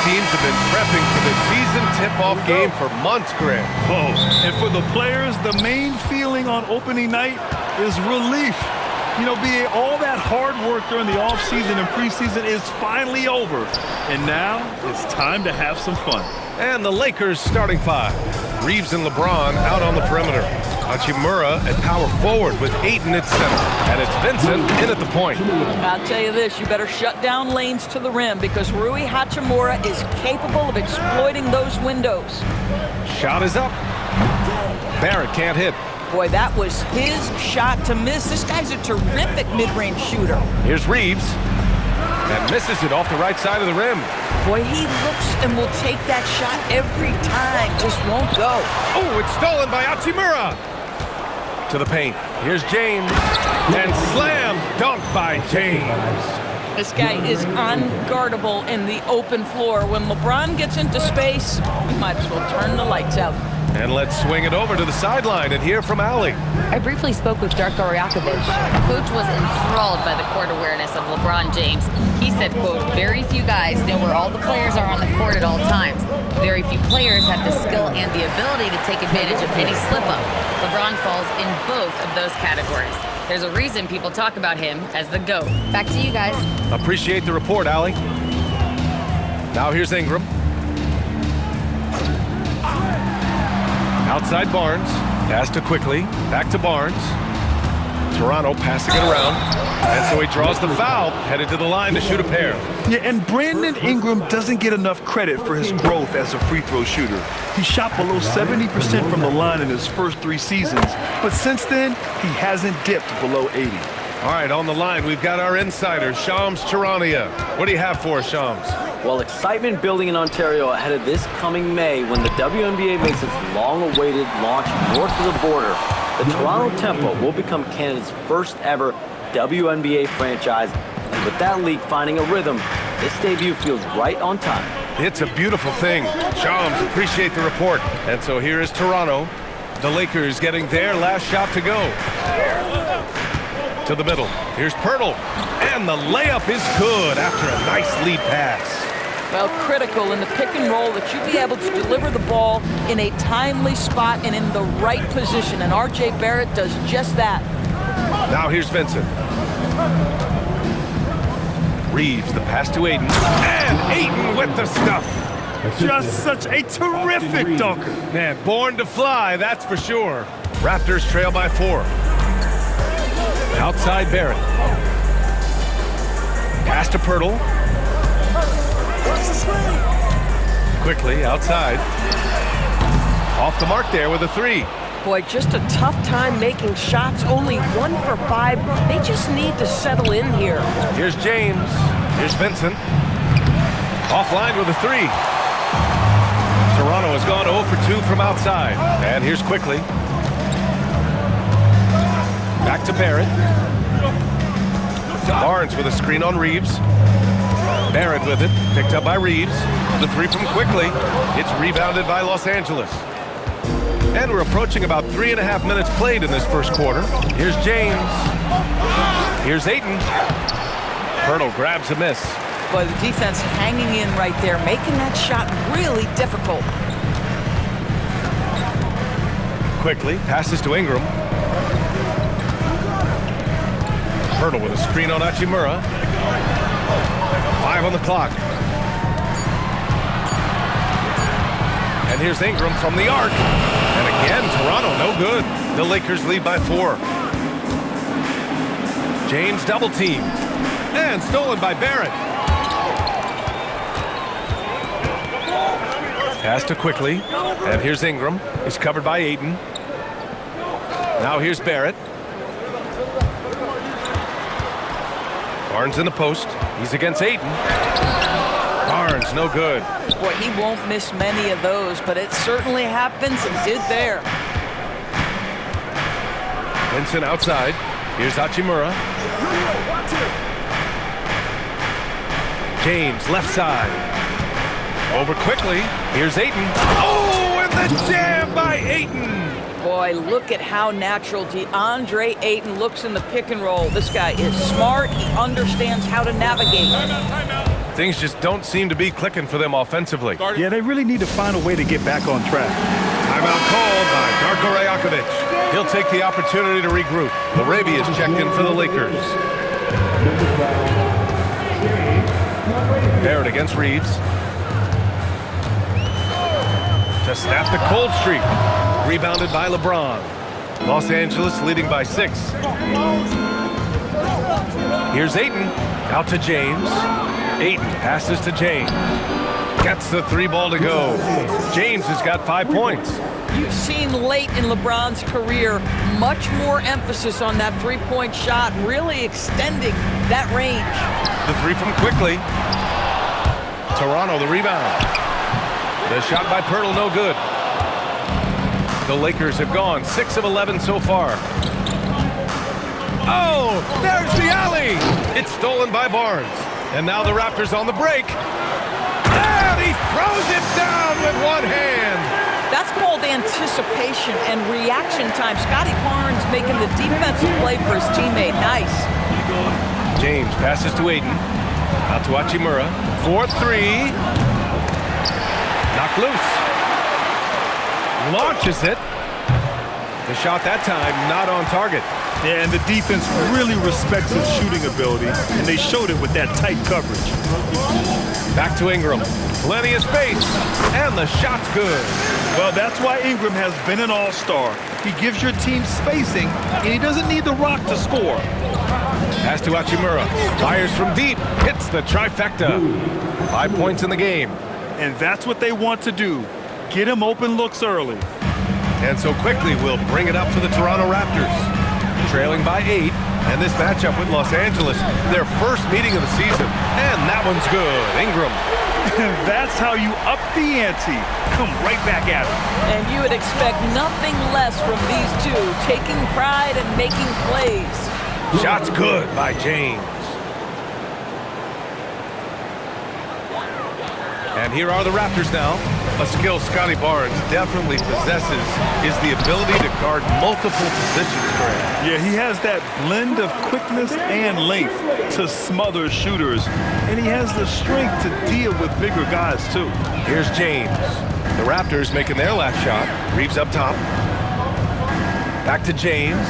teams have been prepping for the season tip-off game for months, Grant. Oh, and for the players, the main feeling on opening night is relief. You know, all that hard work during the offseason and preseason is finally over. And now it's time to have some fun. And the Lakers starting five. Reeves and LeBron out on the perimeter. Hachimura at power forward with Ayton at center. And it's Vincent in at the point. I'll tell you this, you better shut down lanes to the rim because Rui Hachimura is capable of exploiting those windows. Shot is up. Barrett can't hit. Boy, that was his shot to miss. This guy's a terrific mid-range shooter. Here's Reeves. And misses it off the right side of the rim. Boy, he looks and will take that shot every time. Just won't go. Oh, it's stolen by Hachimura. To the paint. Here's James. And slam dunk by James. This guy is unguardable in the open floor. When LeBron gets into space, we might as well turn the lights out. And let's swing it over to the sideline and hear from Allie. I briefly spoke with Darko Rajakovic. Coach was enthralled by the court awareness of LeBron James. He said, quote, very few guys know where all the players are on the court at all times. Very few players have the skill and the ability to take advantage of any slip-up. LeBron falls in both of those categories. There's a reason people talk about him as the GOAT. Back to you guys. Appreciate the report, Allie. Now here's Ingram. Outside Barnes, pass to Quickly, back to Barnes. Toronto passing it around, and so he draws the foul, headed to the line to shoot a pair. Yeah, and Brandon Ingram doesn't get enough credit for his growth as a free throw shooter. He shot below 70% from the line in his first 3 seasons, but since then, he hasn't dipped below 80. All right, on the line, we've got our insider, Shams Charania. What do you have for us, Shams? Well, excitement building in Ontario ahead of this coming May when the WNBA makes its long-awaited launch north of the border. The Toronto Tempo will become Canada's first ever WNBA franchise. And with that league finding a rhythm, this debut feels right on time. It's a beautiful thing. Shams, appreciate the report. And so here is Toronto. The Lakers getting their last shot to go. To the middle. Here's Pirtle. And the layup is good after a nice lead pass. Well, critical in the pick and roll that you be able to deliver the ball in a timely spot and in the right position. And R.J. Barrett does just that. Now here's Vincent. Reeves, the pass to Ayton. And Ayton with the stuff. Just such a terrific dunker. Man, born to fly, that's for sure. Raptors trail by 4. Outside Barrett. Pass to Pirtle. Quickly outside. Off the mark there with a 3. Boy, just a tough time making shots. Only 1 for 5. They just need to settle in here. Here's James. Here's Vincent. Offline with a 3. Toronto has gone 0 for 2 from outside. And here's Quickly. Back to Barrett. Barnes with a screen on Reeves. Barrett with it, picked up by Reeves. The 3 from Quickly. It's rebounded by Los Angeles. And we're approaching about 3.5 minutes played in this first quarter. Here's James. Here's Ayton. Pirtle grabs a miss. Boy, the defense hanging in right there, making that shot really difficult. Quickly passes to Ingram. Pirtle with a screen on Hachimura. 5 on the clock. And here's Ingram from the arc. And again, Toronto no good. The Lakers lead by 4. James double team. And stolen by Barrett. Pass to Quickly. And here's Ingram. He's covered by Ayton. Now here's Barrett. Barnes in the post. He's against Ayton. Barnes, no good. Boy, he won't miss many of those, but it certainly happens and did there. Vincent outside. Here's Hachimura. James, left side. Over Quickly. Here's Ayton. Oh, and the jam by Ayton. Boy, look at how natural DeAndre Ayton looks in the pick and roll. This guy is smart. He understands how to navigate. Things just don't seem to be clicking for them offensively. Yeah, they really need to find a way to get back on track. Timeout called by Darko Rajakovic. He'll take the opportunity to regroup. Laravia is checked in for the Lakers. Barrett against Reeves. To snap the cold streak. Rebounded by LeBron. Los Angeles leading by 6. Here's Ayton. Out to James. Ayton passes to James. Gets the 3 ball to go. James has got 5 points. You've seen late in LeBron's career much more emphasis on that three-point shot, really extending that range. The 3 from Quickly. Toronto the rebound. The shot by Pirtle no good. The Lakers have gone 6 of 11 so far. Oh, there's the alley. It's stolen by Barnes. And now the Raptors on the break. And he throws it down with one hand. That's called anticipation and reaction time. Scotty Barnes making the defensive play for his teammate. Nice. James passes to Ayton. Out to Hachimura. 4-3. Knocked loose. Launches it. The shot that time not on target. Yeah, and the defense really respects his shooting ability, and they showed it with that tight coverage. Back to Ingram. Plenty of space, and the shot's good. Well, that's why Ingram has been an all-star. He gives your team spacing, and he doesn't need the rock to score. Pass to Hachimura. Fires from deep. Hits the trifecta. 5 points in the game. And that's what they want to do. Get him open looks early. And so Quickly will bring it up for the Toronto Raptors. Trailing by 8, and this matchup with Los Angeles, their first meeting of the season. And that one's good. Ingram. That's how you up the ante. Come right back at it. And you would expect nothing less from these two, taking pride and making plays. Shot's good by James. And here are the Raptors now. A skill Scotty Barnes definitely possesses is the ability to guard multiple positions, Grant. Yeah, he has that blend of quickness and length to smother shooters. And he has the strength to deal with bigger guys, too. Here's James. The Raptors making their last shot. Reeves up top. Back to James.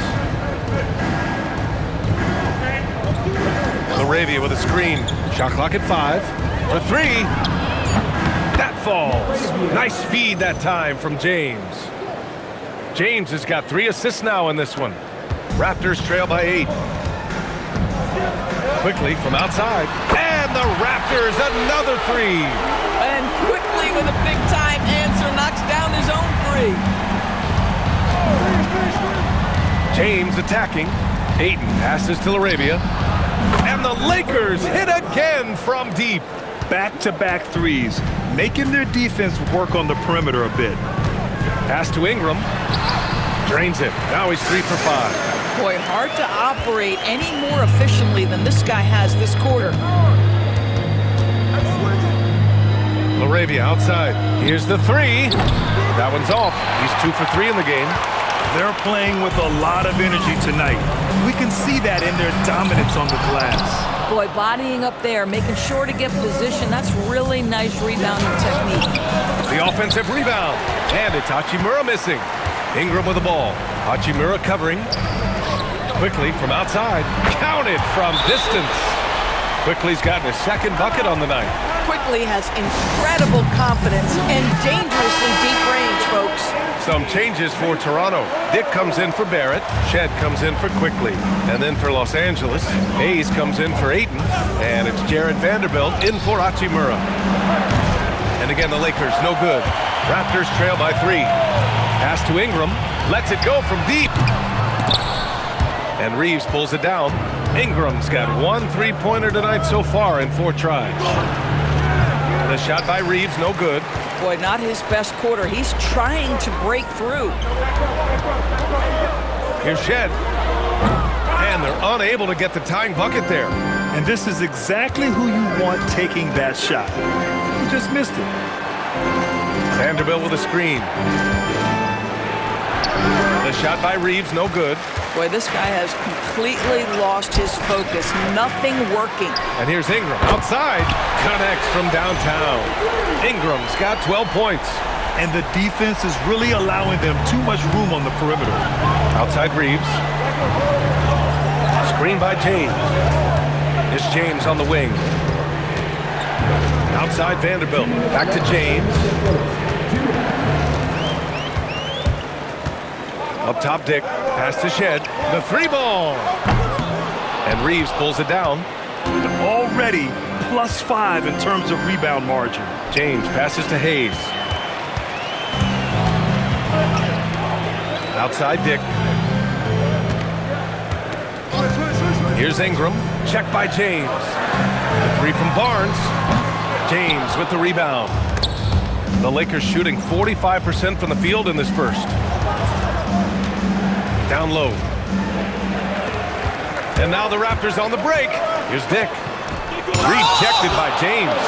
Laravia with a screen. Shot clock at 5. For 3. That falls. Nice feed that time from James. James has got 3 assists now in this one. Raptors trail by 8. Quickly from outside. And the Raptors another 3. And Quickly with a big-time answer knocks down his own 3. James attacking. Ayton passes to Laravia. And the Lakers hit again from deep. Back-to-back threes, making their defense work on the perimeter a bit. Pass to Ingram. Drains it. Now he's 3 for 5. Boy, hard to operate any more efficiently than this guy has this quarter. Laravia outside. Here's the 3. That one's off. He's 2 for 3 in the game. They're playing with a lot of energy tonight. We can see that in their dominance on the glass. Boy, bodying up there, making sure to get position. That's really nice rebounding technique. The offensive rebound. And it's Hachimura missing. Ingram with the ball. Hachimura covering. Quickly from outside. Counted from distance. Quickly's gotten his second bucket on the night. Quickly has incredible confidence and dangerously deep range, folks. Some changes for Toronto. Dick comes in for Barrett. Shed comes in for Quickly. And then for Los Angeles, Hayes comes in for Ayton. And it's Jared Vanderbilt in for Hachimura. And again, the Lakers, no good. Raptors trail by 3. Pass to Ingram. Lets it go from deep. And Reeves pulls it down. Ingram's got 1 3-pointer tonight so far in 4 tries. The shot by Reeves, no good. Boy, not his best quarter. He's trying to break through. Here's Shed. And they're unable to get the tying bucket there. And this is exactly who you want taking that shot. He just missed it. Vanderbilt with a screen. The The shot by Reeves, no good. Boy, this guy has completely lost his focus. Nothing working. And here's Ingram outside. Connects from downtown. Ingram's got 12 points. And the defense is really allowing them too much room on the perimeter. Outside Reeves. Screen by James. It's James on the wing. Outside Vanderbilt. Back to James. Up top, Dick. Pass to Shed. The 3-ball. And Reeves pulls it down. Already +5 in terms of rebound margin. James passes to Hayes. Outside Dick. Here's Ingram. Check by James. The 3 from Barnes. James with the rebound. The Lakers shooting 45% from the field in this first. Down low. And now the Raptors on the break. Here's Dick. Rejected by James.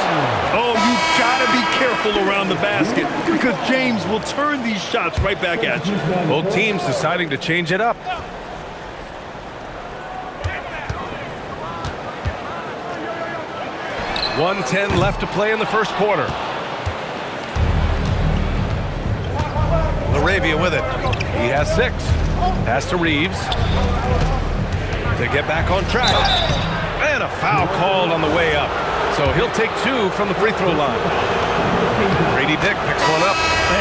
Oh, you gotta be careful around the basket because James will turn these shots right back at you. Both teams deciding to change it up. .110 left to play in the first quarter. LaRavia with it. He has 6. Pass to Reeves. To get back on track. And a foul called on the way up. So he'll take 2 from the free throw line. Grady Dick picks one up.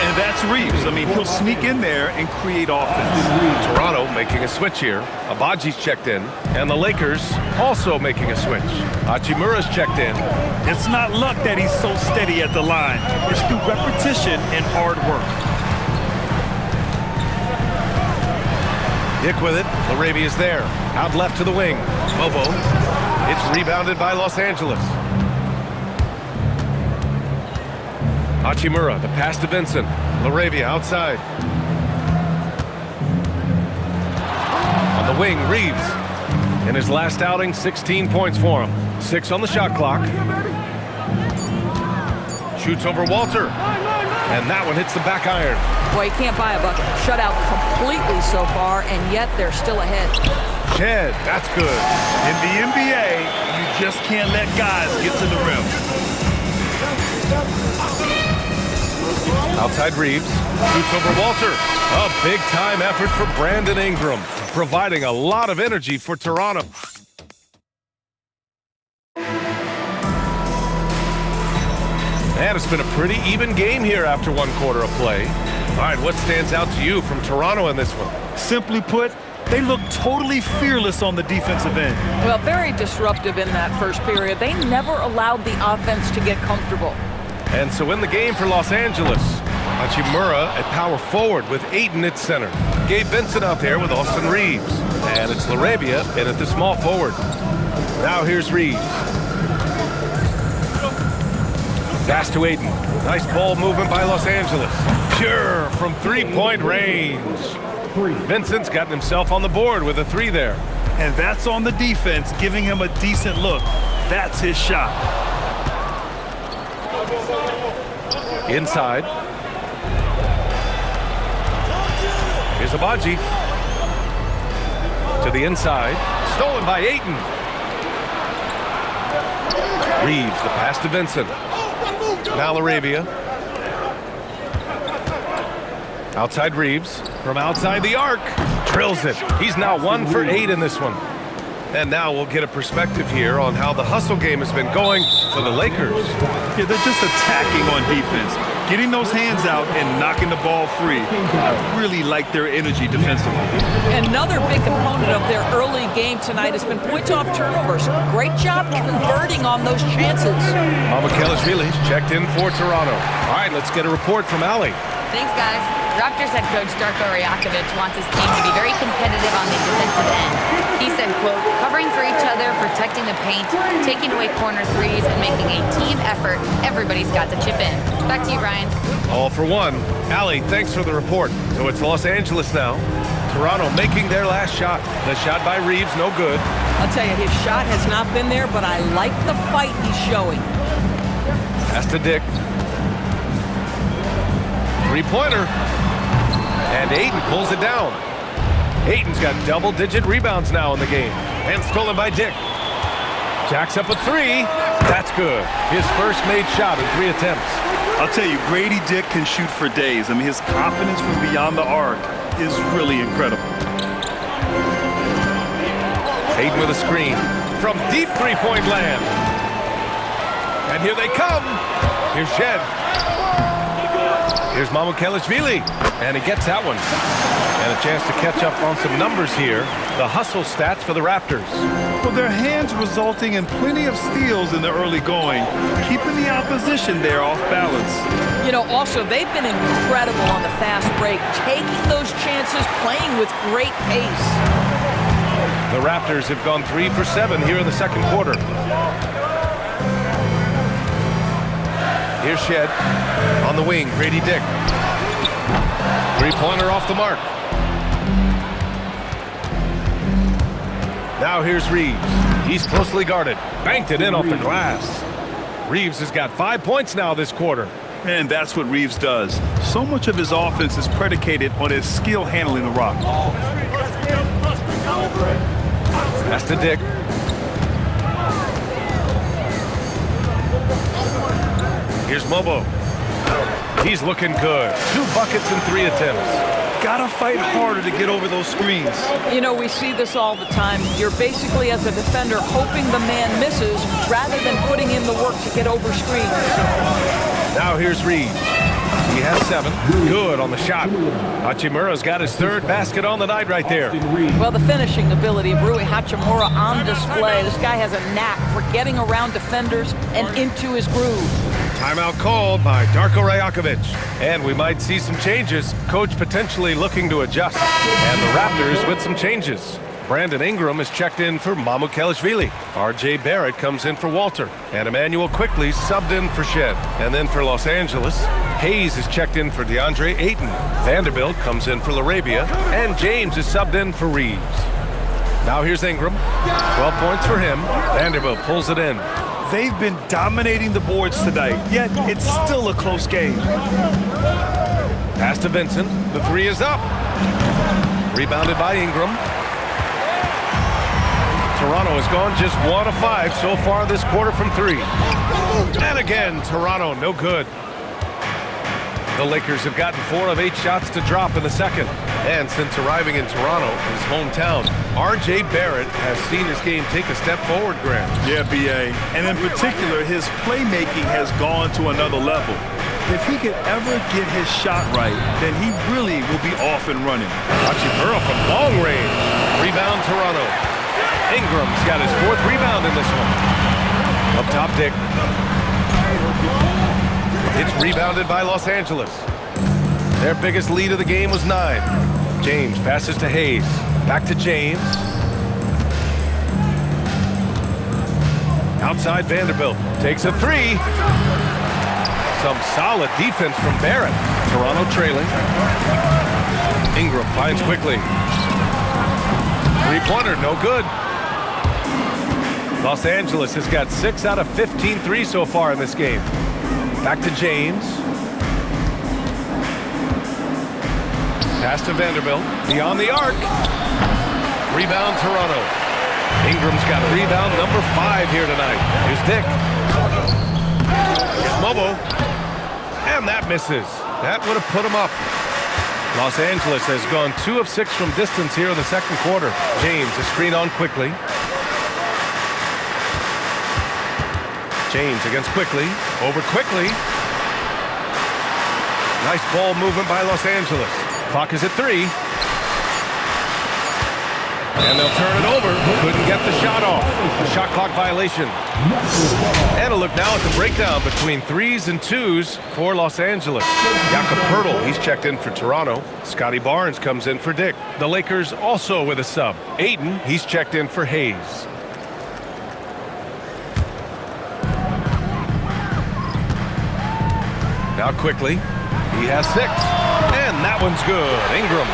And that's Reeves. I mean, he'll sneak in there and create offense. Toronto making a switch here. Abaji's checked in. And the Lakers also making a switch. Hachimura's checked in. It's not luck that he's so steady at the line. It's through repetition and hard work. Dick with it. LaRavia's there. Out left to the wing. Bobo. It's rebounded by Los Angeles. Hachimura, the pass to Vincent. LaRavia outside. On the wing, Reeves. In his last outing, 16 points for him. 6 on the shot clock. Shoots over Walter. And that one hits the back iron. Boy, you can't buy a bucket. Shut out completely so far, and yet they're still ahead. Shed, that's good. In the NBA, you just can't let guys get to the rim. Outside Reeves. Shoots over Walter. A big-time effort for Brandon Ingram, providing a lot of energy for Toronto. And it's been a pretty even game here after 1 quarter of play. All right, what stands out to you from Toronto in this one? Simply put, they look totally fearless on the defensive end. Well, very disruptive in that first period. They never allowed the offense to get comfortable. And so in the game for Los Angeles, Hachimura at power forward with Ayton at center. Gabe Vincent out there with Austin Reeves. And it's LaRavia in at the small forward. Now here's Reeves. Pass to Ayton. Nice ball movement by Los Angeles. Pure from 3-point range. Vincent's gotten himself on the board with a 3 there. And that's on the defense, giving him a decent look. That's his shot. Inside. Here's Abaji. To the inside. Stolen by Ayton. Reeves, the pass to Vincent. Now LaRavia. Outside Reeves. From outside the arc. Drills it. He's now 1 for 8 in this one. And now we'll get a perspective here on how the hustle game has been going for the Lakers. Yeah, they're just attacking on defense. Getting those hands out and knocking the ball free. I really like their energy defensively. Another big component of their early game tonight has been points off turnovers. Great job converting on those chances. Mamukelashvili's checked in for Toronto. All right, let's get a report from Ali. Thanks, guys. Raptors head coach Darko Rajakovic wants his team to be very competitive on the defensive end. He said, quote, covering for each other, protecting the paint, taking away corner threes, and making a team effort. Everybody's got to chip in. Back to you, Brian. All for one. Ali, thanks for the report. So it's Los Angeles now. Toronto making their last shot. The shot by Reeves, no good. I'll tell you, his shot has not been there, but I like the fight he's showing. Pass to Dick. 3-pointer. And Ayton pulls it down. Ayton's got double-digit rebounds now in the game. And stolen by Dick. Jacks up a three. That's good. His first made shot in 3 attempts. I'll tell you, Grady Dick can shoot for days. I mean, his confidence from beyond the arc is really incredible. Ayton with a screen from deep three-point land. And here they come. Here's Shed. Here's Mamukelishvili. And he gets that one. And a chance to catch up on some numbers here. The hustle stats for the Raptors. Well, their hands resulting in plenty of steals in the early going, keeping the opposition there off balance. You know, also, they've been incredible on the fast break, taking those chances, playing with great pace. The Raptors have gone 3 for 7 here in the second quarter. Here's Shed on the wing. Grady Dick. Three-pointer off the mark. Now here's Reeves. He's closely guarded. Banked it in off the glass. Reeves has got 5 points now this quarter. And that's what Reeves does. So much of his offense is predicated on his skill handling the rock. That's to Dick. Here's Mobo. He's looking good. 2 buckets in 3 attempts. Gotta fight harder to get over those screens. You know, we see this all the time. You're basically, as a defender, hoping the man misses rather than putting in the work to get over screens. Now here's Reeves. He has 7. Good on the shot. Hachimura's got his 3rd basket on the night right there. Well, the finishing ability of Rui Hachimura on display. This guy has a knack for getting around defenders and into his groove. Timeout called by Darko Rajakovic. And we might see some changes. Coach potentially looking to adjust. And the Raptors with some changes. Brandon Ingram is checked in for Mamukelishvili. R.J. Barrett comes in for Walter. And Emmanuel quickly subbed in for Shed. And then for Los Angeles, Hayes is checked in for DeAndre Ayton. Vanderbilt comes in for LaRabia. And James is subbed in for Reeves. Now here's Ingram. 12 points for him. Vanderbilt pulls it in. They've been dominating the boards tonight, yet it's still a close game. Pass to Vincent. The 3 is up. Rebounded by Ingram. Toronto has gone just 1 of 5 so far this quarter from 3. And again, Toronto, no good. The Lakers have gotten 4 of 8 shots to drop in the second. And since arriving in Toronto, his hometown, R.J. Barrett has seen his game take a step forward, Grant. Yeah, B.A. And in particular, his playmaking has gone to another level. If he could ever get his shot right, then he really will be off and running. Hachimura from long range. Rebound, Toronto. Ingram's got his 4th rebound in this one. Up top, Dick. It's rebounded by Los Angeles. Their biggest lead of the game was 9. James passes to Hayes. Back to James. Outside Vanderbilt. Takes a 3. Some solid defense from Barrett. Toronto trailing. Ingram finds quickly. 3-pointer, no good. Los Angeles has got 6 out of 15 threes so far in this game. Back to James. Pass to Vanderbilt. Beyond the arc. Rebound, Toronto. Ingram's got rebound number 5 here tonight. Here's Dick. Here's Mobo. And that misses. That would have put him up. Los Angeles has gone 2 of 6 from distance here in the second quarter. James, a screen on quickly. James against Quickly. Over Quickly. Nice ball movement by Los Angeles. Clock is at 3. And they'll turn it over. Couldn't get the shot off. A shot clock violation. And a look now at the breakdown between 3s and 2s for Los Angeles. Jakob Poeltl, he's checked in for Toronto. Scotty Barnes comes in for Dick. The Lakers also with a sub. Ayton, he's checked in for Hayes. Now Quickly. He has 6. And that one's good. Ingram.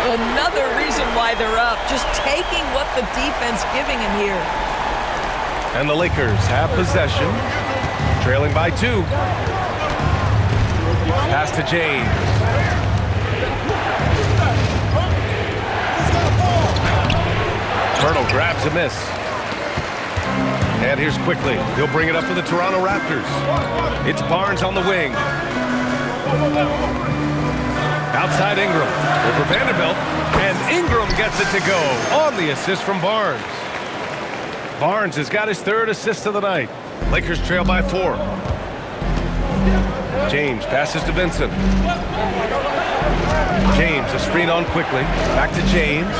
Another reason why they're up. Just taking what the defense giving him here. And the Lakers have possession. Trailing by 2. Pass to James. Pirtle grabs a miss. And here's Quickly. He'll bring it up for the Toronto Raptors. It's Barnes on the wing. Outside Ingram. Over Vanderbilt. And Ingram gets it to go on the assist from Barnes. Barnes has got his third assist of the night. Lakers trail by 4. James passes to Vincent. James, a screen on Quickly. Back to James.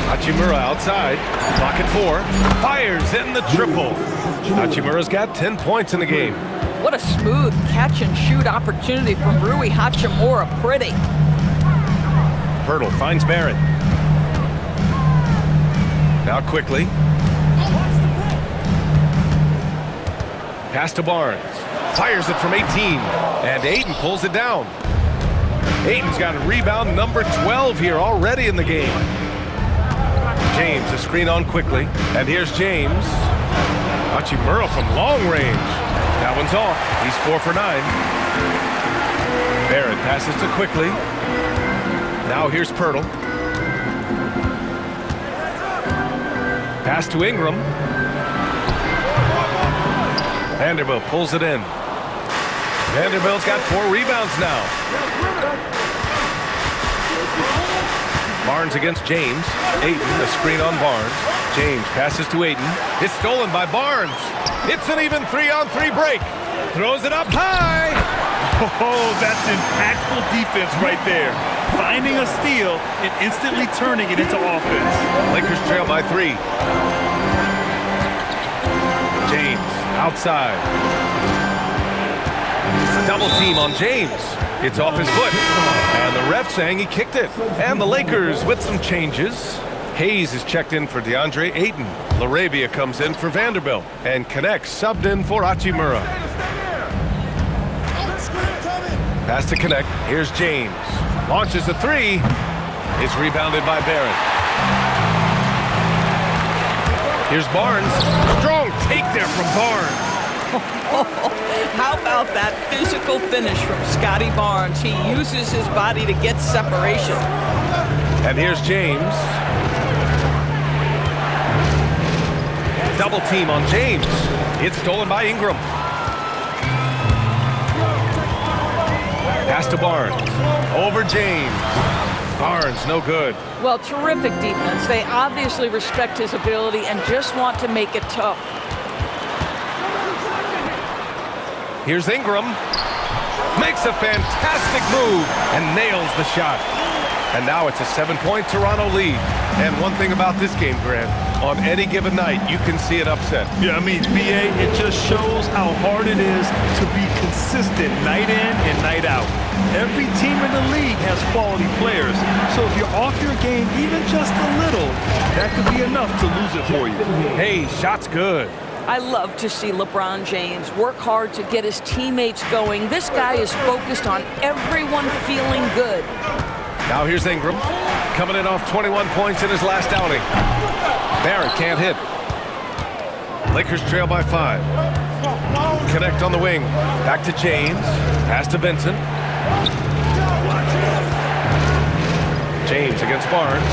Hachimura outside. Clock at 4. Fires in the triple. Hachimura's got 10 points in the game. What a smooth catch-and-shoot opportunity from Rui Hachimura. Pretty. Pirtle finds Barrett. Now Quickly. Pass to Barnes. Fires it from 18. And Ayton pulls it down. Ayton's got a rebound number 12 here already in the game. James, a screen on Quickly. And here's James. Hachimura from long range. That one's off. He's 4 for 9. Barrett passes to Quickly. Now here's Pirtle. Pass to Ingram. Vanderbilt pulls it in. Vanderbilt's got 4 rebounds now. Barnes against James. Ayton, a screen on Barnes. James passes to Ayton. It's stolen by Barnes. It's an even 3-on-3 break. Throws it up high. Oh, that's impactful defense right there. Finding a steal and instantly turning it into offense. Lakers trail by 3. James outside. Double team on James. It's off his foot. And the ref saying he kicked it. And the Lakers with some changes. Hayes is checked in for DeAndre Ayton. LaRavia comes in for Vanderbilt. And Connect subbed in for Hachimura. Pass to Connect. Here's James. Launches a 3. It's rebounded by Barrett. Here's Barnes. Strong take there from Barnes. How about that physical finish from Scotty Barnes? He uses his body to get separation. And here's James. Double team on James. It's stolen by Ingram. Pass to Barnes. Over James. Barnes, no good. Well, terrific defense. They obviously respect his ability and just want to make it tough. Here's Ingram. Makes a fantastic move and nails the shot. And now it's a 7-point Toronto lead. And one thing about this game, Grant, on any given night, you can see it upset. Yeah, I mean, BA, it just shows how hard it is to be consistent night in and night out. Every team in the league has quality players. So if you're off your game even just a little, that could be enough to lose it for you. Hey, shot's good. I love to see LeBron James work hard to get his teammates going. This guy is focused on everyone feeling good. Now here's Ingram, coming in off 21 points in his last outing. Barrett can't hit. Lakers trail by 5. Connect on the wing. Back to James. Pass to Vincent. James against Barnes.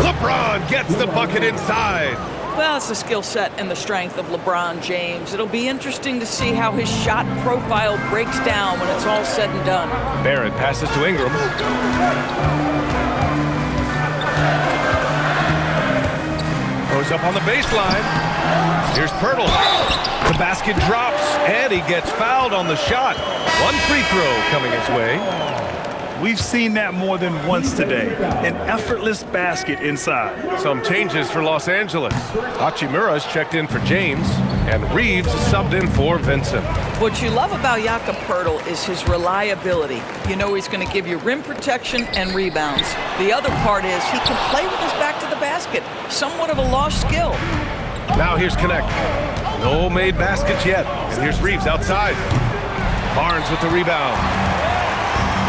LeBron gets the bucket inside. Well, it's the skill set and the strength of LeBron James. It'll be interesting to see how his shot profile breaks down when it's all said and done. Barrett passes to Ingram. Goes up on the baseline. Here's Pirtle. The basket drops, and he gets fouled on the shot. One free throw coming his way. We've seen that more than once today. An effortless basket inside. Some changes for Los Angeles. Hachimura's checked in for James, and Reeves is subbed in for Vincent. What you love about Jakob Poeltl is his reliability. You know he's going to give you rim protection and rebounds. The other part is he can play with his back to the basket. Somewhat of a lost skill. Now here's Connect. No made baskets yet. And here's Reeves outside. Barnes with the rebound.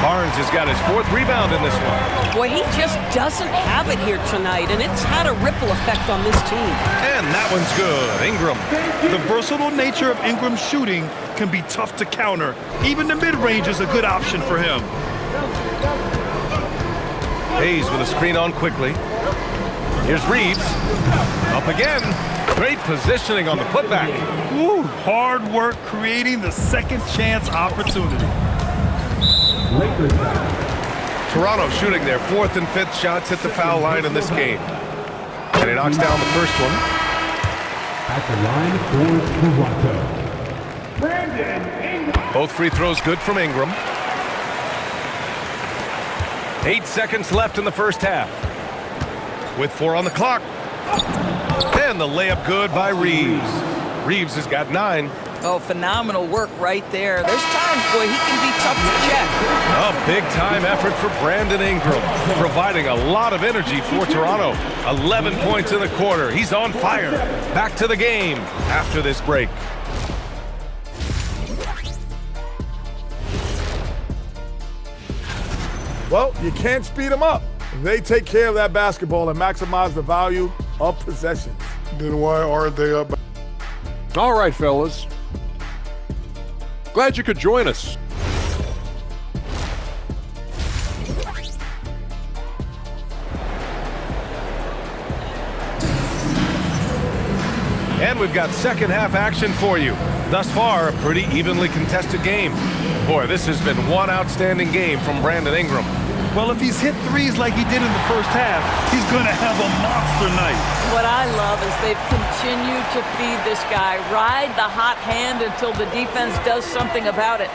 Barnes has got his 4th rebound in this one. Boy, he just doesn't have it here tonight, and it's had a ripple effect on this team. And that one's good. Ingram. The versatile nature of Ingram's shooting can be tough to counter. Even the mid-range is a good option for him. Hayes with a screen on quickly. Here's Reeves. Up again. Great positioning on the putback. Woo, hard work creating the second chance opportunity. Toronto shooting their 4th and 5th shots at the foul line in this game. And he knocks down the first one. At the line for Toronto, Both free throws good from Ingram. 8 seconds left in the first half. With 4 on the clock. And the layup good by Reeves. Reeves has got 9. Oh, phenomenal work right there. There's times, boy, he can be tough to check. A big-time effort for Brandon Ingram, providing a lot of energy for Toronto. 11 points in the quarter. He's on fire. Back to the game after this break. Well, you can't speed them up. They take care of that basketball and maximize the value of possessions. Then why aren't they up? All right, fellas. Glad you could join us. And we've got second half action for you. Thus far, a pretty evenly contested game. Boy, this has been one outstanding game from Brandon Ingram. Well, if he's hit threes like he did in the first half, he's going to have a monster night. What I love is they've continued to feed this guy. Ride the hot hand until the defense does something about it.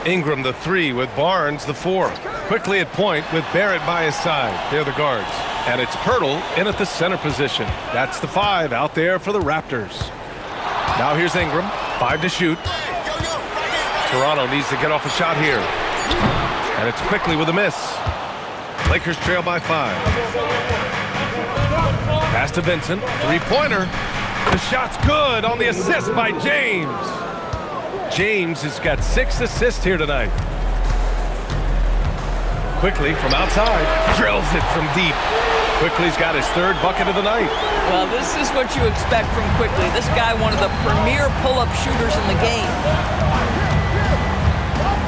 Ingram the 3 with Barnes the 4. Quickly at point with Barrett by his side. They're the guards. And it's Pirtle in at the center position. That's the 5 out there for the Raptors. Now here's Ingram. 5 to shoot. Toronto needs to get off a shot here. And it's quickly with a miss. Lakers trail by 5. Pass to Vincent. 3-pointer. The shot's good on the assist by James. James has got 6 assists here tonight. Quickly from outside. Drills it from deep. Quickly's got his 3rd bucket of the night. Well, this is what you expect from Quickly. This guy, one of the premier pull-up shooters in the game.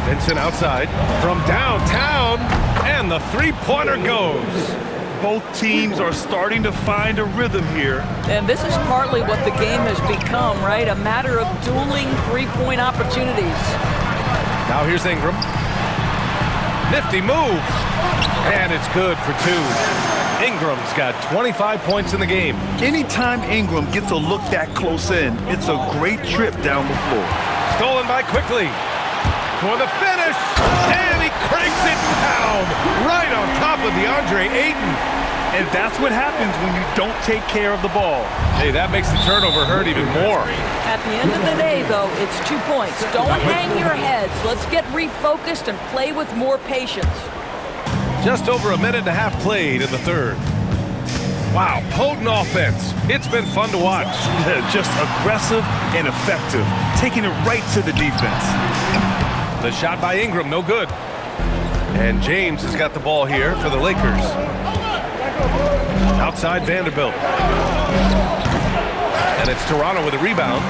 Vincent outside from downtown, and the 3-pointer goes. Both teams are starting to find a rhythm here. And this is partly what the game has become, right? A matter of dueling 3-point opportunities. Now here's Ingram. Nifty move, and it's good for 2. Ingram's got 25 points in the game. Anytime Ingram gets a look that close in, it's a great trip down the floor. Stolen by Quickly. For the finish, and he cranks it down right on top of DeAndre Ayton. And that's what happens when you don't take care of the ball. Hey, that makes the turnover hurt even more. At the end of the day, though, it's 2 points. Don't hang your heads. Let's get refocused and play with more patience. Just over a minute and a half played in the 3rd. Wow, potent offense. It's been fun to watch. Just aggressive and effective, taking it right to the defense. The shot by Ingram, no good. And James has got the ball here for the Lakers. Outside Vanderbilt. And it's Toronto with a rebound.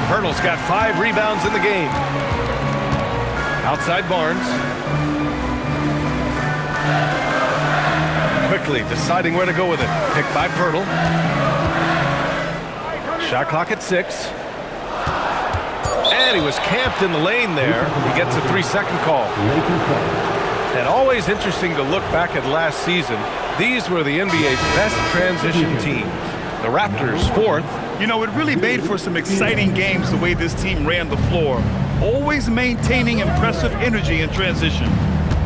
Pirtle's got 5 rebounds in the game. Outside Barnes. Quickly deciding where to go with it. Picked by Pirtle. Shot clock at 6. And he was camped in the lane there. He gets a 3-second call. And always interesting to look back at last season. These were the NBA's best transition teams. The Raptors, 4th. You know, it really made for some exciting games the way this team ran the floor. Always maintaining impressive energy in transition.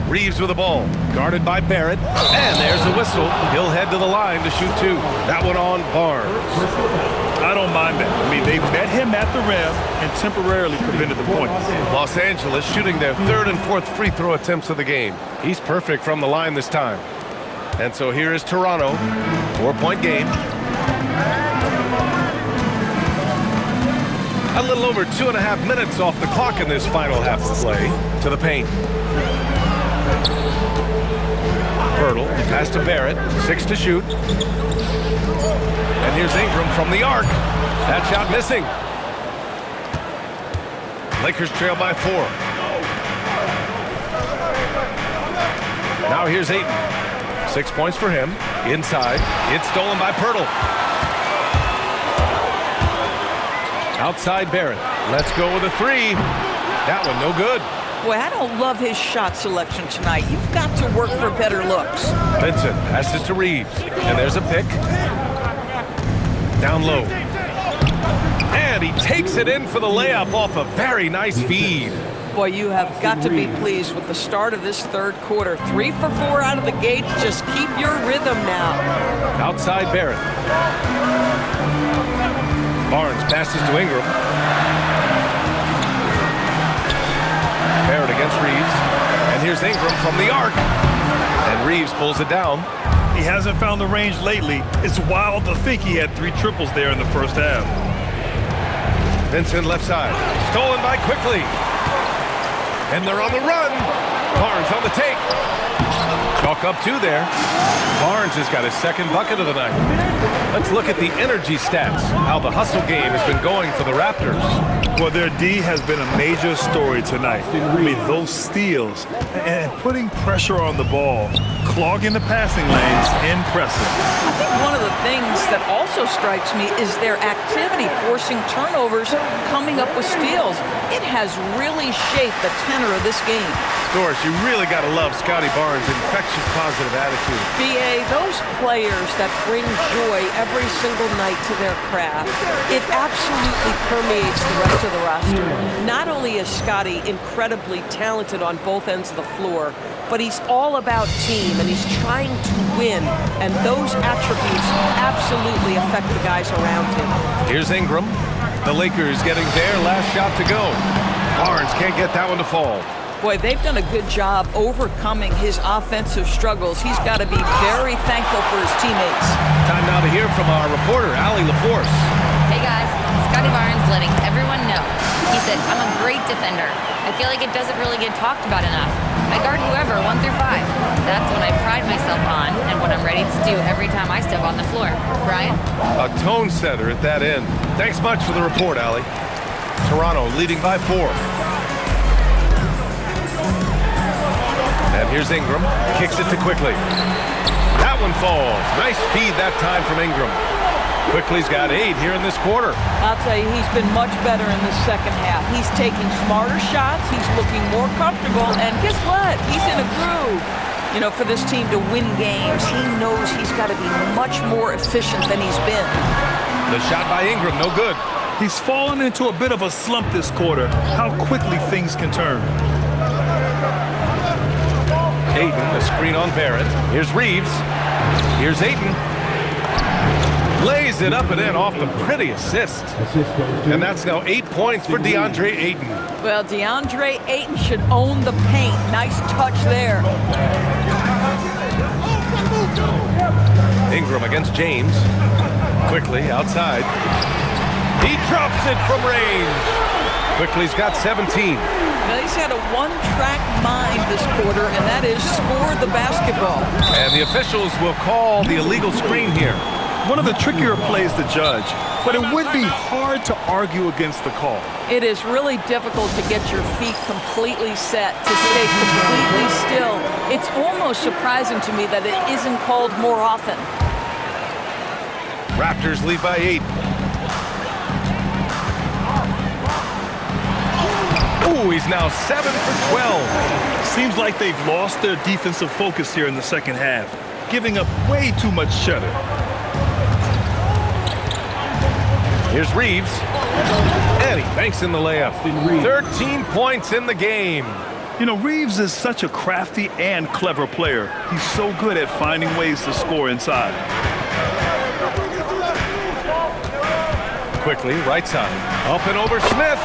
Reeves with the ball, guarded by Barrett. And there's the whistle. He'll head to the line to shoot 2. That one on Barnes. I don't mind that. I mean, they met him at the rim and temporarily prevented the points. Los Angeles shooting their 3rd and 4th free throw attempts of the game. He's perfect from the line this time. And so here is Toronto. 4-point game. A little over 2.5 minutes off the clock in this final half of play. To the paint. Pirtle, pass to Barrett. 6 to shoot. And here's Ingram from the arc. That shot missing. Lakers trail by 4. Now here's Ayton. 6 points for him. Inside. It's stolen by Pirtle. Outside Barrett. Let's go with a 3. That one no good. Boy, I don't love his shot selection tonight. You've got to work for better looks. Vincent passes to Reeves. And there's a pick. Down low. And he takes it in for the layup off a very nice feed. Boy, you have got to be pleased with the start of this third quarter. 3 for 4 out of the gate. Just keep your rhythm now. Outside Barrett. Barnes passes to Ingram. Barrett against Reeves. And here's Ingram from the arc. And Reeves pulls it down. He hasn't found the range lately. It's wild to think he had 3 triples there in the first half. Vincent left side. Stolen by Quickly. And they're on the run. Barnes on the take. Chalk up 2 there. Barnes has got his second bucket of the night. Let's look at the energy stats. How the hustle game has been going for the Raptors. Well, their D has been a major story tonight. I mean, those steals and putting pressure on the ball, clogging the passing lanes, impressive. I think one of the things that also strikes me is their activity forcing turnovers, coming up with steals. It has really shaped the tenor of this game. Doris, you really got to love Scotty Barnes' infectious positive attitude. B.A., those players that bring joy every single night to their craft, it absolutely permeates the rest of the roster. Not only is Scotty incredibly talented on both ends of the floor, but he's all about team, and he's trying to win, and those attributes absolutely affect the guys around him. Here's Ingram. The Lakers getting their last shot to go. Barnes can't get that one to fall. Boy, they've done a good job overcoming his offensive struggles. He's got to be very thankful for his teammates. Time now to hear from our reporter, Allie LaForce. Hey guys, Scotty Barnes letting everyone know. He said, I'm a great defender. I feel like it doesn't really get talked about enough. I guard whoever, 1 through 5. That's what I pride myself on and what I'm ready to do every time I step on the floor. Brian? A tone setter at that end. Thanks much for the report, Allie. Toronto leading by 4. And here's Ingram. Kicks it to Quickly. That one falls. Nice feed that time from Ingram. Quickly's got 8 here in this quarter. I'll tell you, he's been much better in the second half. He's taking smarter shots. He's looking more comfortable. And guess what? He's in a groove. You know, for this team to win games, he knows he's got to be much more efficient than he's been. The shot by Ingram, no good. He's fallen into a bit of a slump this quarter. How quickly things can turn. Ayton, a screen on Barrett. Here's Reeves. Here's Ayton. Lays it up and in off the pretty assist. And that's now 8 points for DeAndre Ayton. Well, DeAndre Ayton should own the paint. Nice touch there. Ingram against James. Quickly outside. He drops it from range. Quickly's got 17. Now, he's had a one-track mind this quarter, and that is score the basketball. And the officials will call the illegal screen here. One of the trickier plays to judge, but it would be hard to argue against the call. It is really difficult to get your feet completely set, to stay completely still. It's almost surprising to me that it isn't called more often. Raptors lead by 8. Ooh, he's now 7 for 12. Seems like they've lost their defensive focus here in the second half, giving up way too much cheddar. Here's Reeves. And he banks in the layup. 13 points in the game. You know, Reeves is such a crafty and clever player. He's so good at finding ways to score inside. Quickly, right side. Up and over Smith.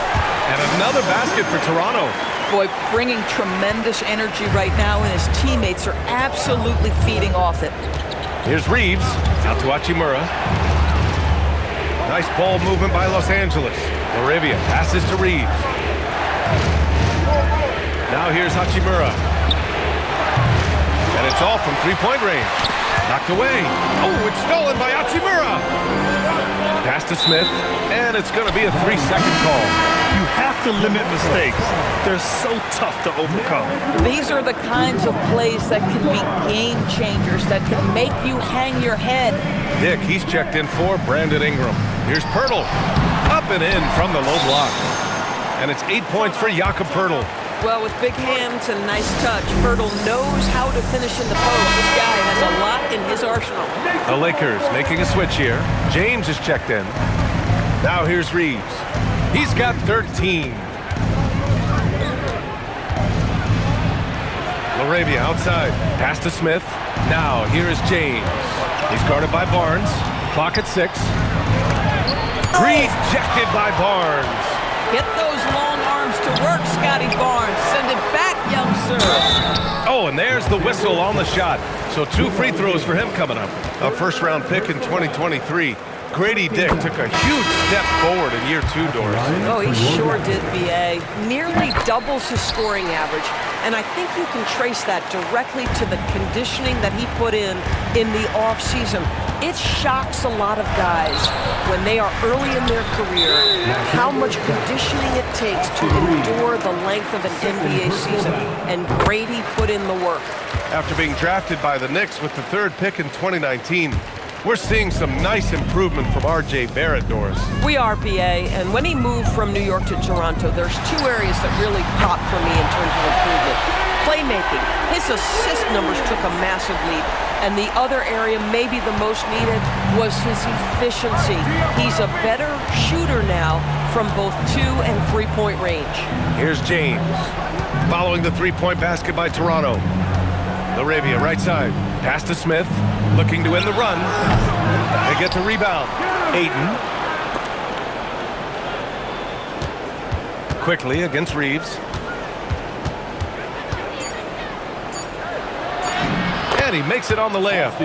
And another basket for Toronto. Boy, bringing tremendous energy right now, and his teammates are absolutely feeding off it. Here's Reeves. Out to Hachimura. Nice ball movement by Los Angeles. Laravia passes to Reeves. Now here's Hachimura. And it's off from three-point range. Knocked away. Oh, it's stolen by Hachimura. Pass to Smith, and it's going to be a 3-second call. You have to limit mistakes. They're so tough to overcome. These are the kinds of plays that can be game changers, that can make you hang your head. Dick, he's checked in for Brandon Ingram. Here's Pirtle. Up and in from the low block. And it's 8 points for Jakob Pirtle. Well, with big hands and nice touch, Pirtle knows how to finish in the post. This guy has a lot in his arsenal. The Lakers making a switch here. James is checked in. Now here's Reeves. He's got 13. Laravia outside. Pass to Smith. Now here is James. He's guarded by Barnes. Clock at 6. Rejected by Barnes. Get those long arms to work, Scotty Barnes. Send it back, young sir. Oh, and there's the whistle on the shot. So 2 free throws for him coming up. A first-round pick in 2023. Grady Dick took a huge step forward in year 2, Doris. Oh, he sure did, B.A. Nearly doubles his scoring average. And I think you can trace that directly to the conditioning that he put in the offseason. It shocks a lot of guys when they are early in their career how much conditioning it takes to endure the length of an NBA season. And Grady put in the work. After being drafted by the Knicks with the 3rd pick in 2019, we're seeing some nice improvement from R.J. Barrett, Doris. We are, B.A., and when he moved from New York to Toronto, there's 2 areas that really popped for me in terms of improvement. Playmaking. His assist numbers took a massive leap. And the other area, maybe the most needed, was his efficiency. He's a better shooter now from both 2- and 3-point range. Here's James. Following the 3-point basket by Toronto. Laravia, right side. Pass to Smith. Looking to end the run. They get the rebound. Ayton. Quickly against Reeves. And he makes it on the layup.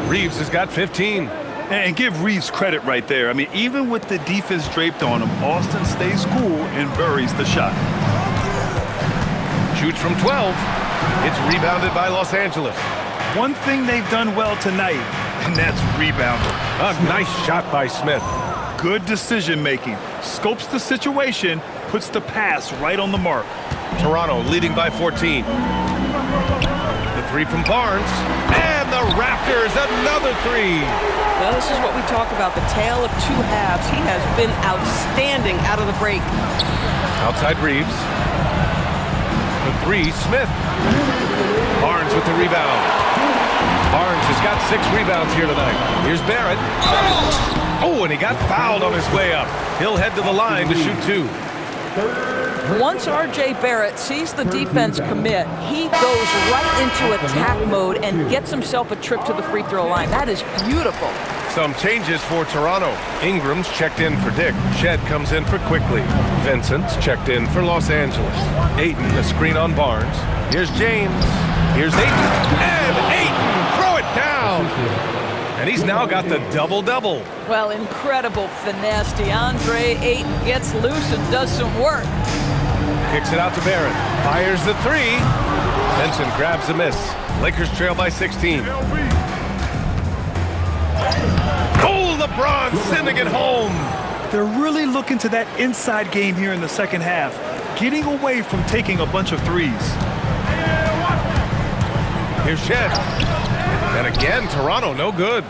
Reeves has got 15. And give Reeves credit right there. I mean, even with the defense draped on him, Austin stays cool and buries the shot. Shoots from 12. It's rebounded by Los Angeles. One thing they've done well tonight, and that's rebounding. A nice shot by Smith. Good decision making. Scopes the situation, puts the pass right on the mark. Toronto leading by 14. The 3 from Barnes. And the Raptors, another 3. Now, this is what we talk about, the tale of 2 halves. He has been outstanding out of the break. Outside Reeves. The 3, Smith. Barnes with the rebound. Barnes has got 6 rebounds here tonight. Here's Barrett. Oh, and he got fouled on his way up. He'll head to the line to shoot 2. Once R.J. Barrett sees the defense commit, he goes right into attack mode and gets himself a trip to the free throw line. That is beautiful. Some changes for Toronto. Ingram's checked in for Dick. Shed comes in for Quickly. Vincent's checked in for Los Angeles. Ayton, a screen on Barnes. Here's James. Here's Ayton. And Ayton! Throw it down! And he's now got the double-double. Well, incredible finesse. DeAndre Ayton gets loose and does some work. Kicks it out to Barrett. Fires the 3. Benson grabs the miss. Lakers trail by 16. Oh, LeBron sending it home. They're really looking to that inside game here in the second half, getting away from taking a bunch of threes. Here's Shed. And again, Toronto, no good.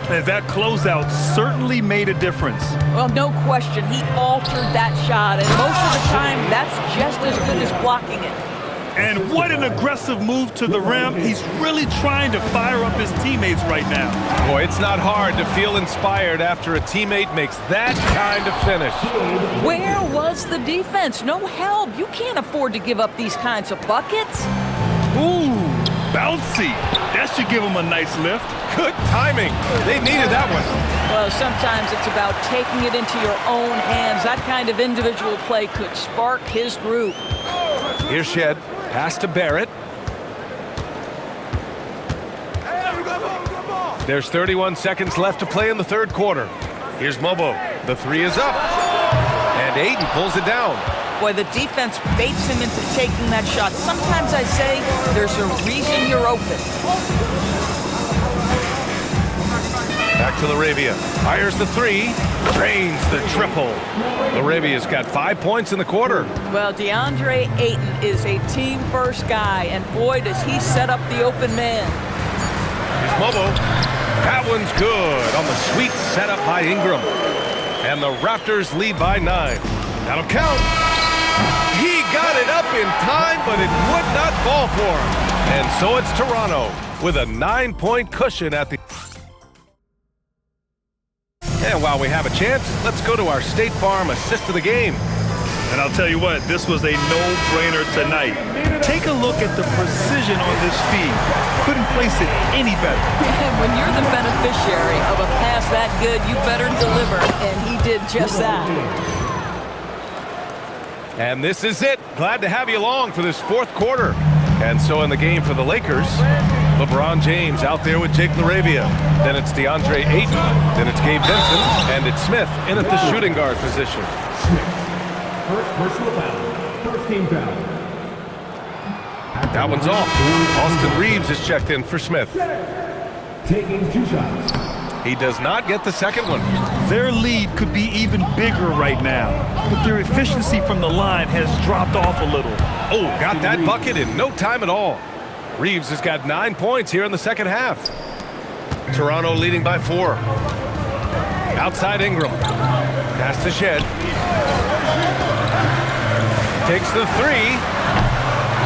And that closeout certainly made a difference. Well, no question. He altered that shot, and most of the time, that's just as good as blocking it. And what an aggressive move to the rim. He's really trying to fire up his teammates right now. Boy, it's not hard to feel inspired after a teammate makes that kind of finish. Where was the defense? No help. You can't afford to give up these kinds of buckets. Ooh, bouncy. That should give him a nice lift. Good timing. They needed that one. Well, sometimes it's about taking it into your own hands. That kind of individual play could spark his group. Here's Shed. Pass to Barrett. There's 31 seconds left to play in the 3rd quarter. Here's Mobo. The 3 is up. And Ayton pulls it down. Boy, the defense baits him into taking that shot. Sometimes I say there's a reason you're open. Back to Laravia. Fires the three. Drains the triple. Laravia's got 5 points in the quarter. Well, DeAndre Ayton is a team-first guy, and boy, does he set up the open man. Here's Mobo. That one's good on the sweet setup by Ingram. And the Raptors lead by 9. That'll count. He got it up in time, but it would not fall for him. And so it's Toronto with a 9-point cushion at the... And while we have a chance, let's go to our State Farm assist of the game. And I'll tell you what, this was a no-brainer tonight. Take a look at the precision on this feed. Couldn't place it any better. And when you're the beneficiary of a pass that good, you better deliver. And he did just that. And this is it. Glad to have you along for this fourth quarter. And so in the game for the Lakers, LeBron James out there with Jake Laravia. Then it's DeAndre Ayton. Then it's Gabe Vincent. And it's Smith in at the shooting guard position. First personal foul. First team foul. That one's off. Austin Reeves is checked in for Smith. Taking 2 shots. He does not get the second one. Their lead could be even bigger right now, but their efficiency from the line has dropped off a little. Oh, got that bucket in no time at all. Reeves has got 9 points here in the second half. Toronto leading by 4. Outside Ingram. Pass to Shed. Takes the 3.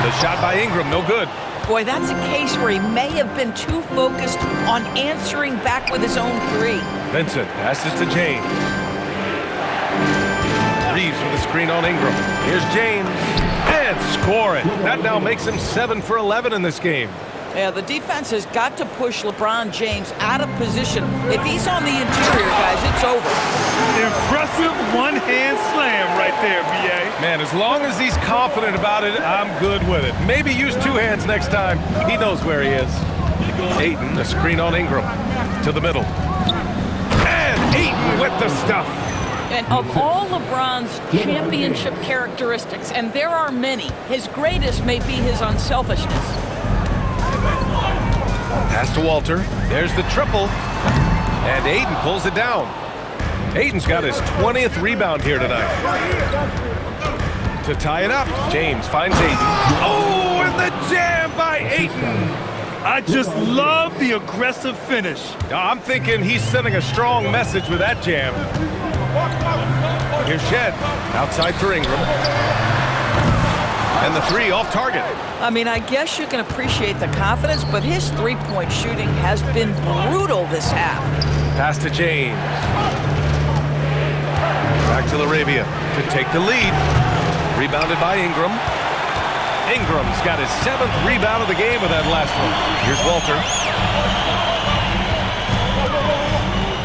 The shot by Ingram, no good. Boy, that's a case where he may have been too focused on answering back with his own 3. Vincent passes to James. Reeves with a screen on Ingram. Here's James. And scoring. That now makes him 7 for 11 in this game. Yeah, the defense has got to push LeBron James out of position. If he's on the interior, guys, it's over. Impressive one-hand slam right there, B.A. Man, as long as he's confident about it, I'm good with it. Maybe use 2 hands next time. He knows where he is. Ayton, a screen on Ingram. To the middle. And Ayton with the stuff. And of all LeBron's championship characteristics, and there are many, his greatest may be his unselfishness. Pass to Walter. There's the triple. And Ayton pulls it down. Ayton's got his 20th rebound here tonight. To tie it up, James finds Ayton. Oh, and the jam by Ayton. I just love the aggressive finish. I'm thinking he's sending a strong message with that jam. Here's Shed. Outside for Ingram. And the 3 off target. I mean, I guess you can appreciate the confidence, but his 3-point shooting has been brutal this half. Pass to James. Back to Laravia to take the lead. Rebounded by Ingram. Ingram's got his 7th rebound of the game with that last one. Here's Walter.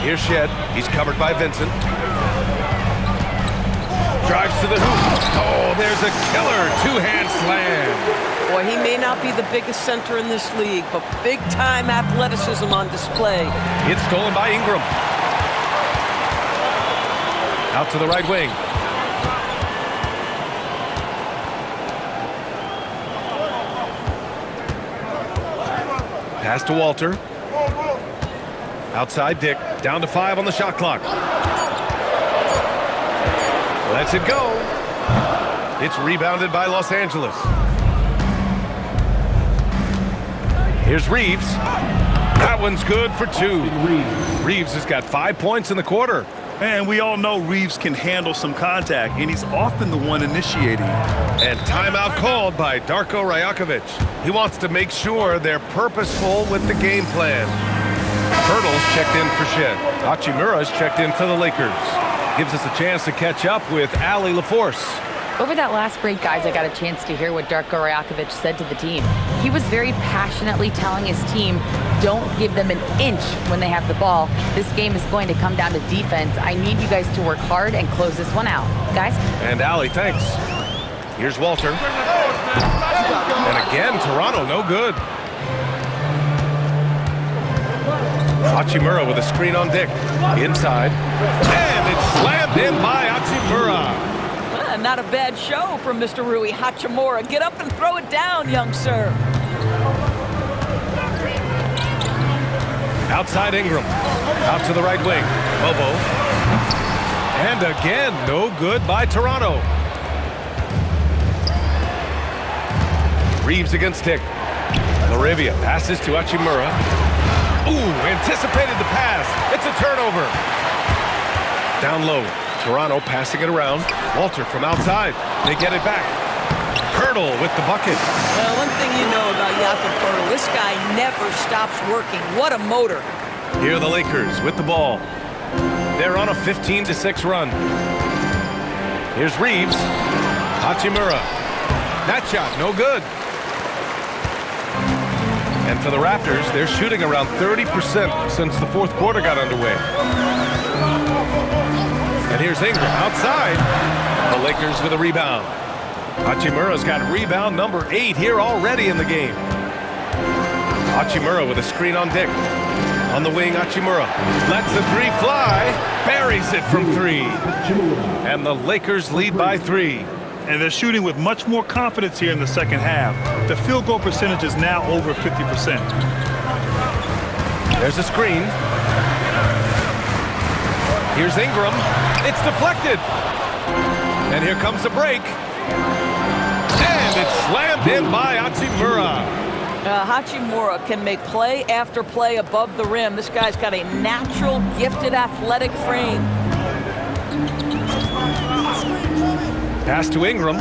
Here's Shed. He's covered by Vincent. Drives to the hoop. Oh, there's a killer 2-hand slam. Boy, he may not be the biggest center in this league, but big-time athleticism on display. It's stolen by Ingram. Out to the right wing. Pass to Walter. Outside Dick. Down to 5 on the shot clock. Lets it go. It's rebounded by Los Angeles. Here's Reeves. That one's good for 2. Reeves has got 5 points in the quarter. And we all know Reeves can handle some contact, and he's often the one initiating. And timeout called by Darko Rajakovic. He wants to make sure they're purposeful with the game plan. Hurdle's checked in for Shed. Hachimura's checked in for the Lakers. Gives us a chance to catch up with Allie LaForce. Over that last break, guys, I got a chance to hear what Darko Rajakovic said to the team. He was very passionately telling his team, don't give them an inch when they have the ball. This game is going to come down to defense. I need you guys to work hard and close this one out. Guys? And Allie, thanks. Here's Walter. And again, Toronto, no good. Hachimura with a screen on Dick. Inside. And it's slammed in by Hachimura. not a bad show from Mr. Rui Hachimura. Get up and throw it down, young sir. Outside Ingram. Out to the right wing. Bobo. And again, no good by Toronto. Reeves against Dick. Laravia passes to Hachimura. Ooh, anticipated the pass. It's a turnover. Down low. Toronto passing it around. Walter from outside. They get it back. Pirtle with the bucket. Well, one thing you know about Jakob Pirtle, this guy never stops working. What a motor. Here are the Lakers with the ball. They're on a 15-6 run. Here's Reeves. Hachimura. That shot, no good. And for the Raptors, they're shooting around 30% since the fourth quarter got underway. And here's Ingram outside. The Lakers with a rebound. Hachimura's got rebound number 8 here already in the game. Hachimura with a screen on Dick. On the wing, Hachimura lets the three fly. Buries it from 3. And the Lakers lead by 3. And they're shooting with much more confidence here in the second half. The field goal percentage is now over 50%. There's a screen. Here's Ingram. It's deflected. And here comes the break. And it's slammed in by Hachimura. Hachimura can make play after play above the rim. This guy's got a natural, gifted, athletic frame. Pass to Ingram.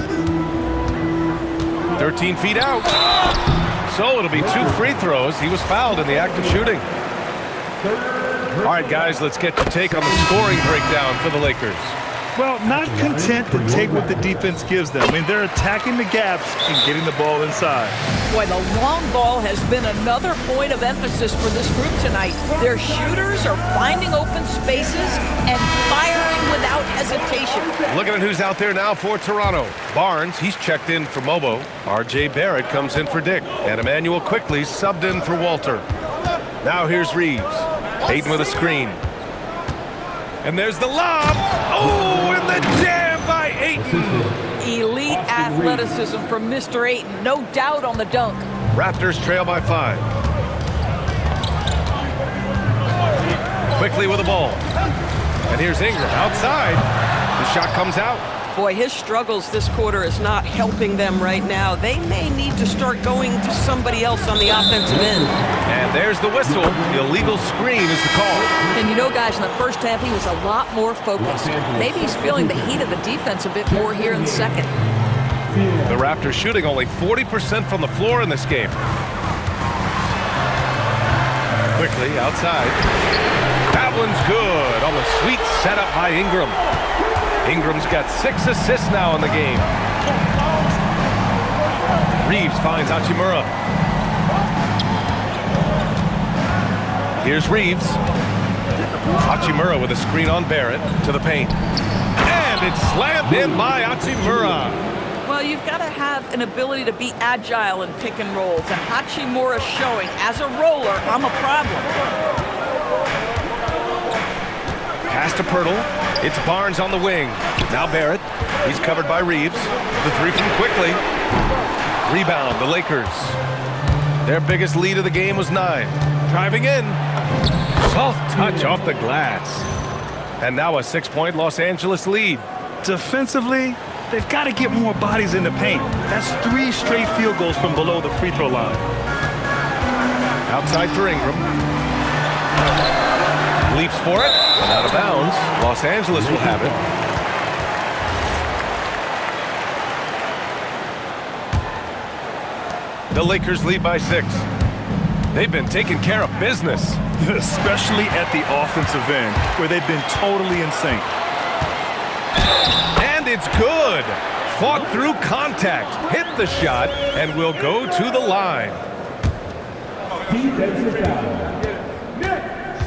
13 feet out. So it'll be 2 free throws. He was fouled in the act of shooting. All right, guys, let's get your take on the scoring breakdown for the Lakers. Well, not content to take what the defense gives them. I mean, they're attacking the gaps and getting the ball inside. Boy, the long ball has been another point of emphasis for this group tonight. Their shooters are finding open spaces and firing without hesitation. Looking at who's out there now for Toronto. Barnes, he's checked in for Mobo. R.J. Barrett comes in for Dick. And Emmanuel quickly subbed in for Walter. Now here's Reeves. Ayton with a screen. And there's the lob. Oh, and the jam by Ayton. Elite athleticism from Mr. Ayton. No doubt on the dunk. Raptors trail by 5. Quickly with the ball. And here's Ingram outside. The shot comes out. Boy, his struggles this quarter is not helping them right now. They may need to start going to somebody else on the offensive end. And there's the whistle. The illegal screen is the call. And you know, guys, in the first half, he was a lot more focused. Maybe he's feeling the heat of the defense a bit more here in the second. The Raptors shooting only 40% from the floor in this game. Quickly outside. That one's good on the sweet setup by Ingram. Ingram's got 6 assists now in the game. Reeves finds Hachimura. Here's Reeves. Hachimura with a screen on Barrett to the paint. And it's slammed in by Hachimura. Well, you've got to have an ability to be agile in pick and rolls. And Hachimura showing, as a roller, I'm a problem. Pass to Pirtle. It's Barnes on the wing. Now Barrett. He's covered by Reeves. The 3 from quickly. Rebound, the Lakers. Their biggest lead of the game was 9. Driving in. Soft touch off the glass. And now a 6-point Los Angeles lead. Defensively, they've got to get more bodies in the paint. That's 3 straight field goals from below the free throw line. Outside for Ingram. Leaps for it. Out of bounds. Los Angeles will have it. The Lakers lead by 6. They've been taking care of business. Especially at the offensive end, where they've been totally in sync. And it's good. Fought through contact. Hit the shot and will go to the line. Defensive foul.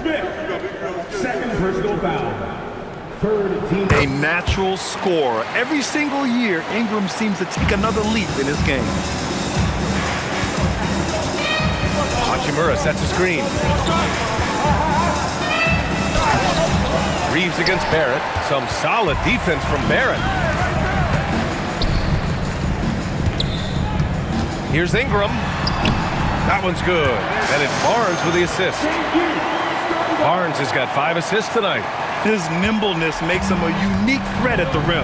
Smith. Second personal foul. Third team. A natural scorer. Every single year, Ingram seems to take another leap in his game. Hachimura sets a screen. Reeves against Barrett. Some solid defense from Barrett. Here's Ingram. That one's good. And it's Barnes with the assist. Barnes has got 5 assists tonight. His nimbleness makes him a unique threat at the rim.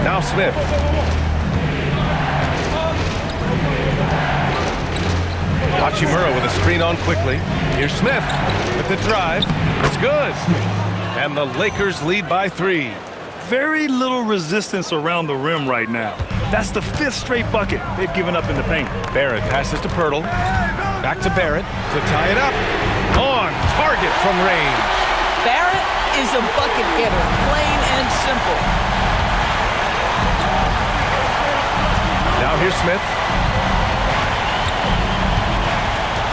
Now Smith. Hachimura with a screen on quickly. Here's Smith with the drive. It's good. And the Lakers lead by 3. Very little resistance around the rim right now. That's the 5th straight bucket they've given up in the paint. Barrett passes to Pirtle. Back to Barrett to tie it up. On target from range. Barrett is a bucket getter, plain and simple. Now here's Smith.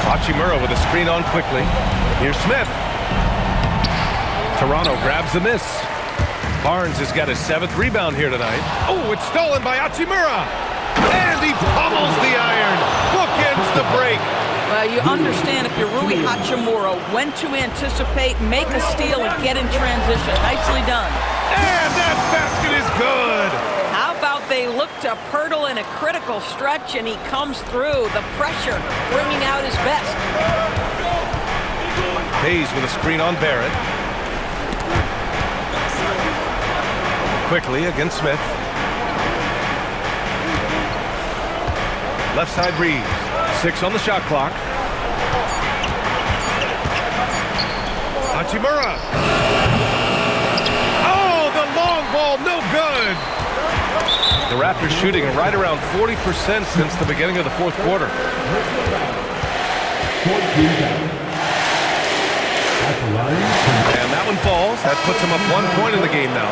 Hachimura with a screen on quickly. Here's Smith. Toronto grabs the miss. Barnes has got his 7th rebound here tonight. Oh, it's stolen by Hachimura. And he pummels the iron. Bookends the break. Well, you understand if you're Rui Hachimura, when to anticipate, make a steal, and get in transition. Nicely done. And that basket is good. How about they look to Pirtle in a critical stretch, and he comes through. The pressure bringing out his best. Hayes with a screen on Barrett. Quickly against Smith. Left side Reeves. 6 on the shot clock. Hachimura. Oh, the long ball, no good. The Raptors shooting right around 40% since the beginning of the 4th quarter. And that one falls. That puts them up 1 point in the game now.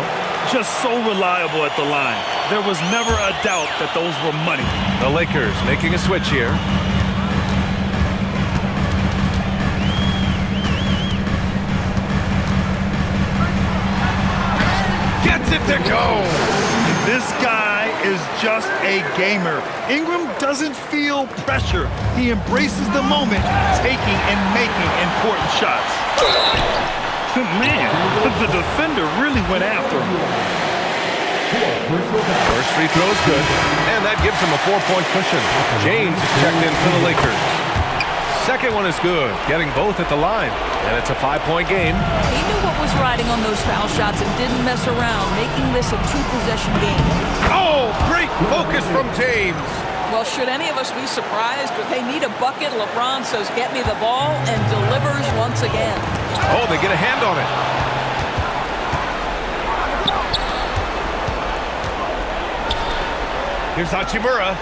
Just so reliable at the line. There was never a doubt that those were money. The Lakers making a switch here. Gets it to go. This guy is just a gamer. Ingram doesn't feel pressure. He embraces the moment, taking and making important shots. Man, the defender really went after him. First free throw is good, and that gives him a 4-point cushion. James is checked in for the Lakers. Second one is good, getting both at the line, and it's a 5-point game. He knew what was riding on those foul shots and didn't mess around, making this a 2-possession game. Oh, great focus from James. Well, should any of us be surprised? If they need a bucket, LeBron says, get me the ball, and delivers once again. Oh, they get a hand on it. Here's Hachimura.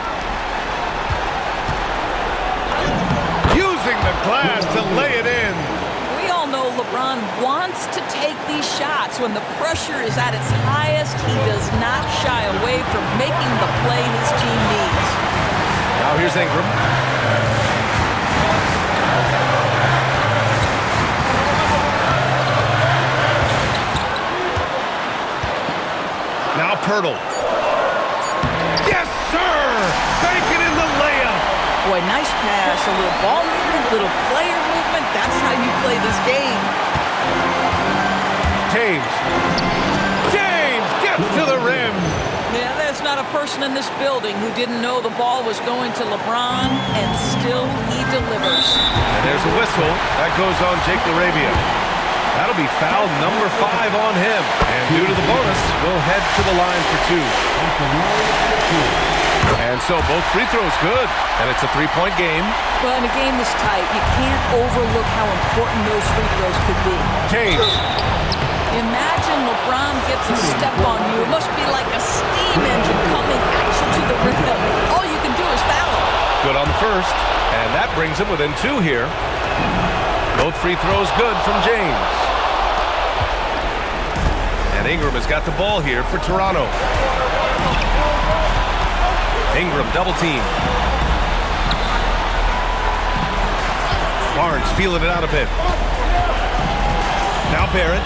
Using the glass to lay it in. We all know LeBron wants to take these shots. When the pressure is at its highest, he does not shy away from making the play his team needs. Now here's Ingram. Now Pirtle. Yes, sir! Banking in the layup. Boy, nice pass, a little ball movement, little player movement. That's how you play this game. James gets to the rim. Yeah, there's not a person in this building who didn't know the ball was going to LeBron, and still he delivers. And there's a whistle. That goes on Jake LaRavia. That'll be foul number 5 on him. And due to the bonus, we'll head to the line for 2. And so both free throws good. And it's a 3-point game. Well, in a game this tight, you can't overlook how important those free throws could be. James. Imagine LeBron gets a step on you. It must be like a steam engine coming at you to the rim. All you can do is foul him. Good on the first. And that brings him within 2 here. Both free throws good from James. And Ingram has got the ball here for Toronto. Ingram double team. Barnes feeling it out a bit. Now Barrett.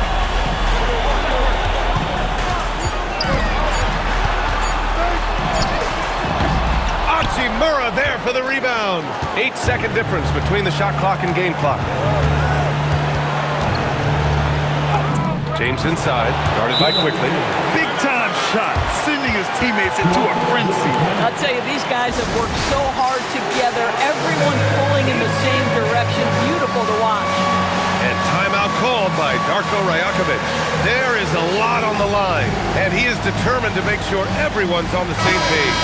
Hachimura there for the rebound. 8-second difference between the shot clock and game clock. James inside, guarded by Quickly. Big time shot, sending his teammates into a frenzy. I'll tell you, these guys have worked so hard together, everyone pulling in the same direction. Beautiful to watch. And timeout called by Darko Rajakovic. There is a lot on the line, and he is determined to make sure everyone's on the same page.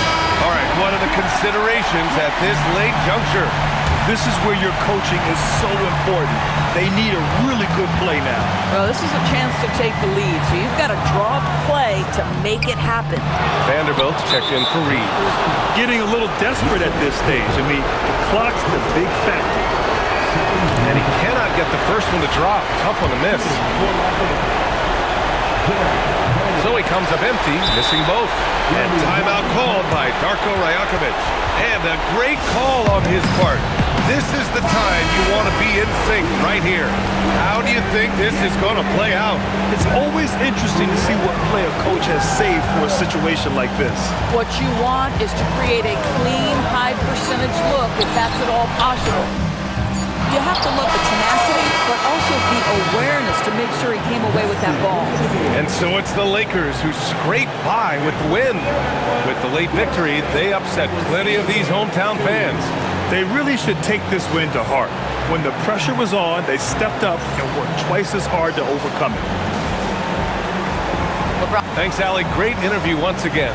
All right, what are the considerations at this late juncture? This is where your coaching is so important. They need a really good play now. Well, this is a chance to take the lead, so you've got to draw up a play to make it happen. Vanderbilt's checked in for Reeves. Getting a little desperate at this stage. I mean, the clock's the big factor. And he cannot get the first one to drop. Tough one to miss. So he comes up empty, missing both. And timeout called by Darko Rajakovic. And a great call on his part. This is the time you want to be in sync right here. How do you think this is going to play out? It's always interesting to see what play a coach has saved for a situation like this. What you want is to create a clean, high-percentage look if that's at all possible. You have to love the tenacity, but also the awareness to make sure he came away with that ball. And so it's the Lakers who scrape by with the win. With the late victory, they upset plenty of these hometown fans. They really should take this win to heart. When the pressure was on, they stepped up and worked twice as hard to overcome it. Thanks, Allie. Great interview once again.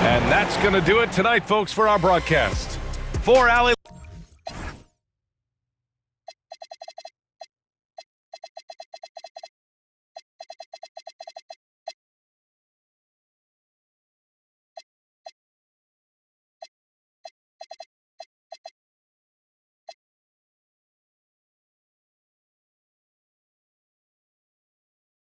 And that's going to do it tonight, folks, for our broadcast. For Allie.